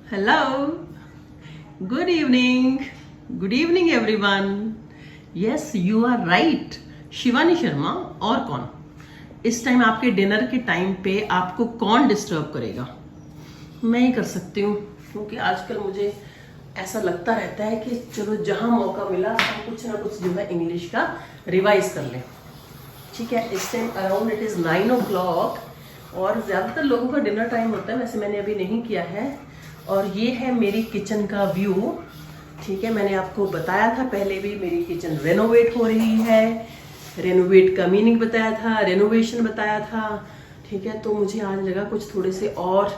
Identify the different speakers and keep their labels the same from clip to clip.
Speaker 1: Hello, good evening, everyone. Yes, you are right. Shivani Sharma और कौन? इस टाइम आपके डिनर के टाइम पे आपको कौन डिस्टर्ब करेगा? मैं ही कर सकती हूँ, क्योंकि आजकल मुझे ऐसा लगता रहता है कि चलो जहाँ मौका मिला हम कुछ ना कुछ जो है इंग्लिश का रिवाइज कर लें। ठीक है, इस time around it is 9 o'clock और ज़्यादातर लोगों का डिनर टाइम होता है, वैसे मैंने अभी नहीं किया है। और ये है मेरी किचन का व्यू। ठीक है, मैंने आपको बताया था पहले भी, मेरी किचन रेनोवेट हो रही है। रेनोवेट का मीनिंग बताया था, रेनोवेशन बताया था। ठीक है, तो मुझे आज लगा कुछ थोड़े से और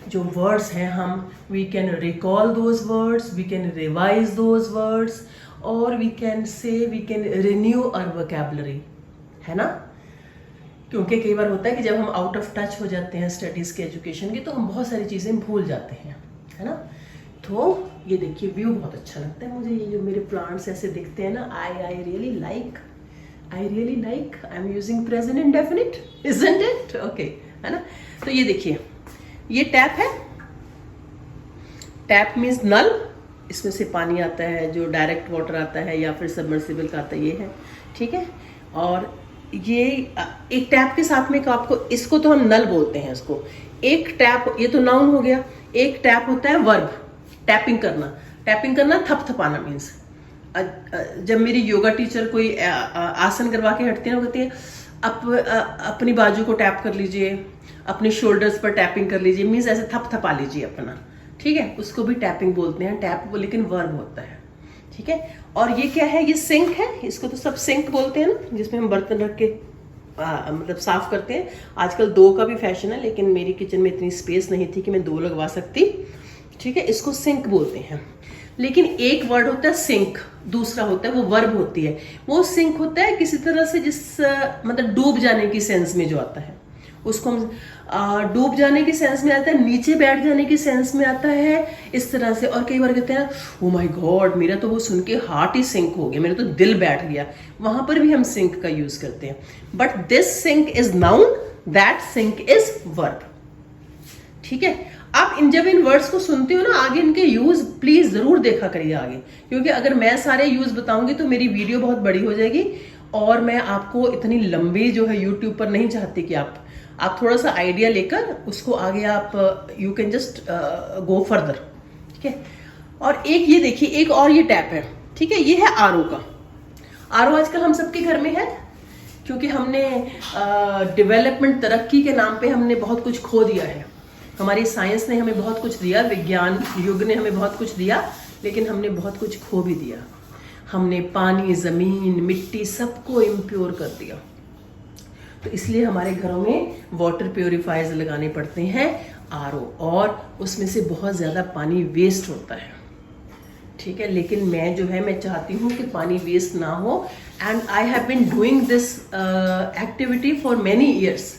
Speaker 1: जो वर्ड्स हैं हम we can recall those words, we can revise those words और we can say we can renew our vocabulary, है ना। क्योंकि कई बार होता है कि जब हम आउट ऑफ टच हो जाते हैं स्टडीज़ के, एजुकेशन के, तो हम बहुत सारी चीज़ें भूल जाते हैं, है ना। तो ये देखिए व्यू बहुत अच्छा लगता है मुझे। ये जो मेरे प्लांट्स ऐसे दिखते हैं ना, I really like, I am using present indefinite, isn't it? Okay, है ना। तो ये देखिए, ये टैप है। टैप मीन्स नल, इसमें से पानी आता है, जो डायरेक्ट वाटर आता है या फिर सबमर्सिबल का आता है, ये है। ठीक है, और ये एक टैप के साथ में आपको, इसको तो हम नल बोलते हैं इसको। एक टैप, ये तो नाउन हो गया। एक टैप होता है वर्ब, टैपिंग करना। टैपिंग करना थपथपाना मीन्स। जब मेरी योगा टीचर कोई आसन करवा के हटती है ना, कहती है अपनी बाजू को टैप कर लीजिए, अपने शोल्डर्स पर टैपिंग कर लीजिए, मीन्स ऐसे थपथपा लीजिए अपना। ठीक है, उसको भी टैपिंग बोलते हैं। टैप लेकिन वर्ब होता है। ठीक है, और ये क्या है? ये सिंक है। इसको तो सब सिंक बोलते हैं ना, जिसमें हम बर्तन रख के मतलब साफ करते हैं। आजकल 2 का भी फैशन है, लेकिन मेरी किचन में इतनी स्पेस नहीं थी कि मैं 2 लगवा सकती। ठीक है, इसको सिंक बोलते हैं। लेकिन एक वर्ड होता है सिंक, दूसरा होता है वो वर्ब होती है। वो सिंक होता है किसी तरह से, जिस मतलब डूब जाने की सेंस में जो आता है, उसको हम डूब जाने की सेंस में आता है, नीचे बैठ जाने की सेंस में आता है, इस तरह से। और कई बार कहते हैं ओ माय गॉड, मेरा तो वो सुन के हार्ट ही सिंक हो गया, मेरा तो दिल बैठ गया। वहां पर भी हम सिंक का यूज करते हैं। But this sink is noun, that sink is verb. ठीक है, आप जब इन वर्ड्स को सुनते हो ना, आगे इनके यूज प्लीज जरूर देखा करिए आगे, क्योंकि अगर मैं सारे यूज बताऊंगी तो मेरी वीडियो बहुत बड़ी हो जाएगी और मैं आपको इतनी लंबी जो है यूट्यूब पर नहीं चाहती कि आप थोड़ा सा आइडिया लेकर उसको आगे आप you can just go further. ठीक है, और एक ये देखिए, एक और ये टैप है। ठीक है, ये है आरओ का। आरओ आजकल हम सबके घर में है, क्योंकि हमने डेवलपमेंट, तरक्की के नाम पे हमने बहुत कुछ खो दिया है। हमारी साइंस ने हमें बहुत कुछ दिया, विज्ञान युग ने हमें बहुत कुछ दिया, लेकिन हमने बहुत कुछ खो भी दिया। हमने पानी, जमीन, मिट्टी सबको इम्प्योर कर दिया। तो इसलिए हमारे घरों में वाटर प्योरीफायर्स लगाने पड़ते हैं, आरओ, और उसमें से बहुत ज़्यादा पानी वेस्ट होता है। ठीक है, लेकिन मैं जो है, मैं चाहती हूँ कि पानी वेस्ट ना हो। And I have been doing this activity for many years.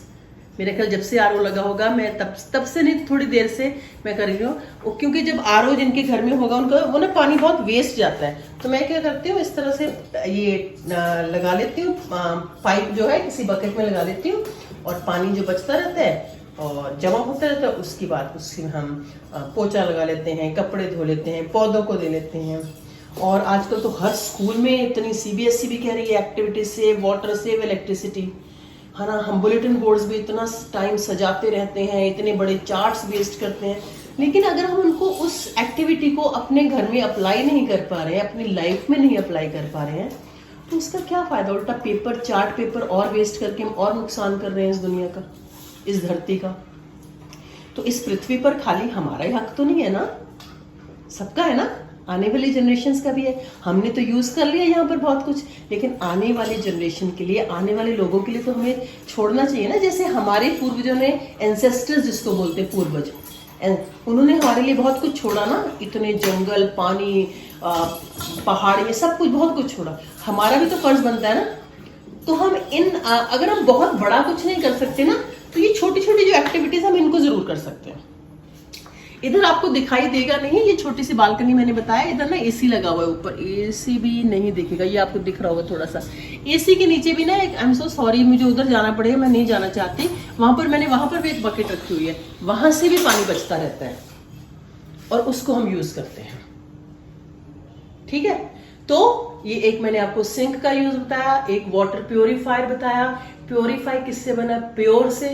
Speaker 1: मेरे ख्याल जब से आरओ लगा होगा, मैं तब से नहीं, थोड़ी देर से मैं कर रही हूँ। क्योंकि जब आरओ जिनके घर में होगा, उनका वो ना पानी बहुत वेस्ट जाता है। तो मैं क्या करती हूँ, इस तरह से ये लगा लेती हूँ, पाइप जो है किसी बकेट में लगा लेती हूँ, और पानी जो बचता रहता है और जमा होता रहता है, उसके बाद उससे हम पोछा लगा लेते हैं, कपड़े धो लेते हैं, पौधों को दे लेते हैं। और आजकल तो हर स्कूल में इतनी CBSE भी कह रही है activity save water, save electricity, है ना। हम बुलेटिन बोर्ड्स भी इतना टाइम सजाते रहते हैं, इतने बड़े चार्ट्स वेस्ट करते हैं, लेकिन अगर हम उनको, उस एक्टिविटी को अपने घर में अप्लाई नहीं कर पा रहे हैं, अपनी लाइफ में नहीं अप्लाई कर पा रहे हैं, तो उसका क्या फायदा? उल्टा पेपर, चार्ट पेपर और वेस्ट करके हम और नुकसान कर रहे हैं इस दुनिया का, इस धरती का। तो इस पृथ्वी पर खाली हमारा ही हक तो नहीं है ना, सबका है ना, आने वाली जनरेशन्स का भी है। हमने तो यूज कर लिया यहाँ पर बहुत कुछ, लेकिन आने वाली जनरेशन के लिए, आने वाले लोगों के लिए तो हमें छोड़ना चाहिए ना। जैसे हमारे पूर्वजों ने, एंसेस्टर्स जिसको बोलते हैं, पूर्वज, उन्होंने हमारे लिए बहुत कुछ छोड़ा ना। इतने जंगल, पानी, पहाड़, ये सब कुछ, बहुत कुछ छोड़ा। हमारा भी तो फर्ज बनता है ना। तो हम अगर हम बहुत बड़ा कुछ नहीं कर सकते ना, तो ये छोटी छोटी जो एक्टिविटीज हम इनको जरूर कर सकते हैं। इधर आपको दिखाई देगा नहीं, ये छोटी सी बालकनी मैंने बताया, इधर ना एसी लगा हुआ है, ऊपर एसी भी नहीं दिखेगा, ये आपको दिख रहा होगा थोड़ा सा। एसी के नीचे भी ना एक, आई एम सो सॉरी, मुझे उधर जाना पड़ेगा, मैं नहीं जाना चाहती वहां पर। मैंने वहां पर भी एक बकेट रखी हुई है, वहां से भी पानी बचता रहता है। और उसको हम यूज करते हैं। ठीक है, तो ये एक मैंने आपको सिंक का यूज बताया, एक वाटर प्योरीफायर बताया। प्योरीफाई किससे बना? प्योर से।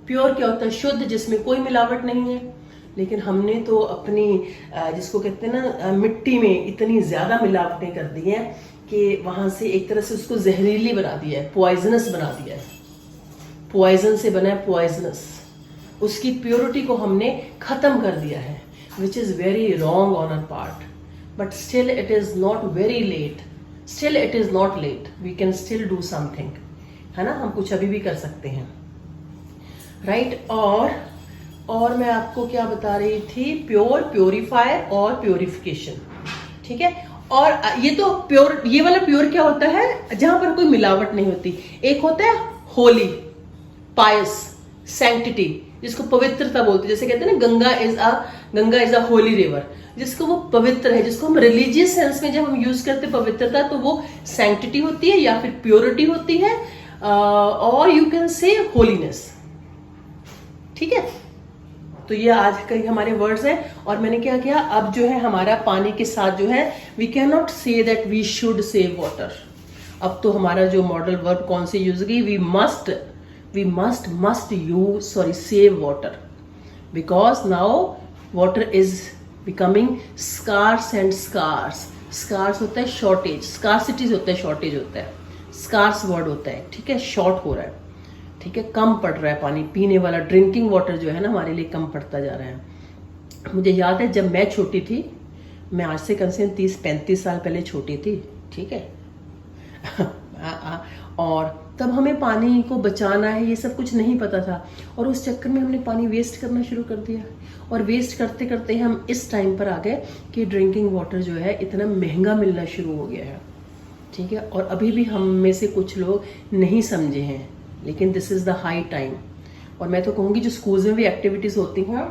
Speaker 1: प्योर क्या होता है? शुद्ध, जिसमें कोई मिलावट नहीं है। लेकिन हमने तो अपनी जिसको कहते हैं ना मिट्टी में इतनी ज्यादा मिलावटें कर दी हैं कि वहां से एक तरह से उसको जहरीली बना दिया है, पॉइजनस बना दिया है। पॉइजन से बना है पॉइजनस। उसकी प्योरिटी को हमने खत्म कर दिया है, which is very wrong on our part. But still it is not very late, still it is not late, we can still do something, है ना। हम कुछ अभी भी कर सकते हैं, राइट। और मैं आपको क्या बता रही थी? प्योर, प्योरीफायर और प्योरिफिकेशन। ठीक है, और ये तो प्योर, ये वाला प्योर क्या होता है? जहां पर कोई मिलावट नहीं होती। एक होता है होली, पायस, सैंक्टिटी, जिसको पवित्रता बोलते हैं। जैसे कहते हैं ना Ganga is a Holi river, जिसको वो पवित्र है, जिसको हम रिलीजियस सेंस में जब हम यूज करते हैं पवित्रता, तो वो सैंक्टिटी होती है या फिर प्योरिटी होती है, और यू कैन से होलीनेस। ठीक है, तो ये आज के हमारे वर्ड्स हैं। और मैंने क्या किया, अब जो है हमारा पानी के साथ जो है, we can not say that we should save water. अब तो हमारा जो मॉडल वर्ब कौन से यूज की? We must use save water, because now water is becoming scarce and scarce. Scarce होता है शॉर्टेज, स्कार्सिटीज होता है शॉर्टेज होता है, स्कार्स वर्ड होता है। ठीक है, शॉर्ट हो रहा है, ठीक है, कम पड़ रहा है पानी, पीने वाला ड्रिंकिंग वाटर जो है ना हमारे लिए कम पड़ता जा रहा है। मुझे याद है जब मैं छोटी थी, मैं आज से कम से कम 30-35 साल पहले छोटी थी, ठीक है और तब हमें पानी को बचाना है ये सब कुछ नहीं पता था, और उस चक्कर में हमने पानी वेस्ट करना शुरू कर दिया। और वेस्ट करते करते हम इस टाइम पर आ गए कि ड्रिंकिंग वाटर जो है इतना महंगा मिलना शुरू हो गया है। ठीक है, और अभी भी हम में से कुछ लोग नहीं समझे हैं, लेकिन this is the high time. और मैं तो कहूँगी जो स्कूल्स में भी एक्टिविटीज होती हैं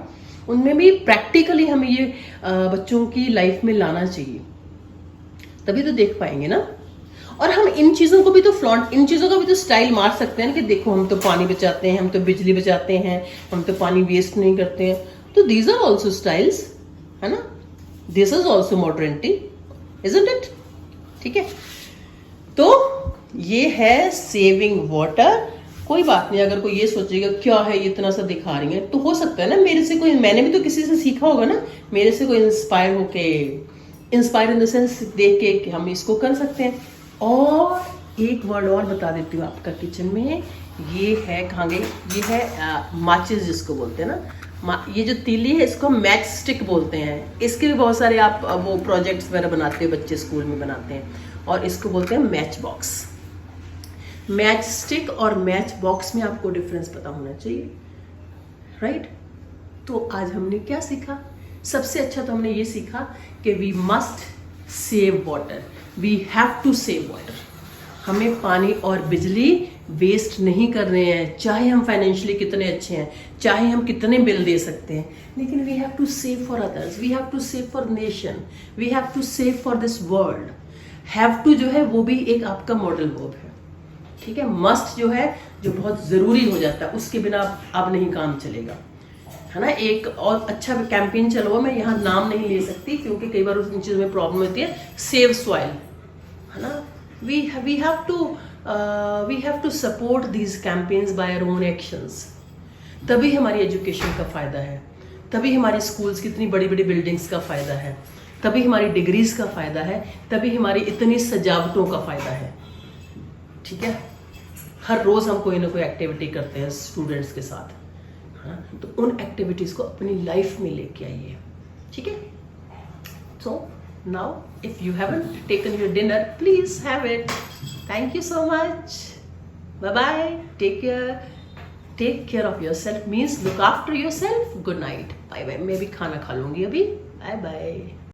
Speaker 1: उनमें भी प्रैक्टिकली हमें ये बच्चों की लाइफ में लाना चाहिए, तभी तो देख पाएंगे ना। और हम इन चीजों को भी तो फ्लॉन्ट, इन चीजों का भी तो स्टाइल मार सकते हैं कि देखो हम तो पानी बचाते हैं, हम तो बिजली बचाते हैं, हम तो पानी वेस्ट नहीं करते हैं। तो दीज आर ऑल्सो स्टाइल्स, है ना, this is also modernity, isn't it? ठीक है, तो ये है सेविंग वाटर। कोई बात नहीं, अगर कोई ये सोचेगा क्या है ये इतना सा दिखा रही है, तो हो सकता है ना मेरे से कोई, मैंने भी तो किसी से सीखा होगा ना, मेरे से कोई इंस्पायर होके, इंस्पायर इन द सेंस देख के कि हम इसको कर सकते हैं। और एक वर्ड और बता देती हूँ आपका किचन में, ये है कहाँ गई, ये है माचिस जिसको बोलते हैं ना, ये जो तीली है इसको मैच स्टिक बोलते हैं। इसके भी बहुत सारे आप वो प्रोजेक्ट्स वगैरह बनाते हो, बच्चे स्कूल में बनाते हैं, और इसको बोलते हैं मैच बॉक्स। मैच स्टिक और मैच बॉक्स में आपको डिफरेंस पता होना चाहिए, राइट? तो आज हमने क्या सीखा? सबसे अच्छा तो हमने ये सीखा कि we must save water, we have to save water. हमें पानी और बिजली वेस्ट नहीं कर रहे हैं, चाहे हम फाइनेंशियली कितने अच्छे हैं, चाहे हम कितने बिल दे सकते हैं, लेकिन we have to save for others, we have to save for nation, we have to save for this world. Have to जो है वो भी एक आपका मॉडल वर्ब है, ठीक है। मस्ट जो है जो बहुत जरूरी हो जाता है, उसके बिना अब नहीं काम चलेगा, है ना। एक और अच्छा कैंपेन चलो हुआ, मैं यहाँ नाम नहीं ले सकती क्योंकि कई बार उस चीज़ों में प्रॉब्लम होती है। सेव सॉइल, है ना। We have to support these campaigns by our own actions. तभी हमारी एजुकेशन का फायदा है, तभी हमारी स्कूल्स की इतनी बड़ी बड़ी बिल्डिंग्स का फायदा है, तभी हमारी डिग्रीज का फायदा है, तभी हमारी इतनी सजावटों का फायदा है, ठीक है। हर रोज हम कोई ना कोई एक्टिविटी करते हैं स्टूडेंट्स के साथ, हाँ, तो उन एक्टिविटीज को अपनी लाइफ में लेके आइए, ठीक है। So now if you haven't taken your dinner, please have it. Thank you so much, bye bye, take care of your self, means look after your self. Good night, bye bye. मैं भी खाना खा लूंगी अभी, bye bye.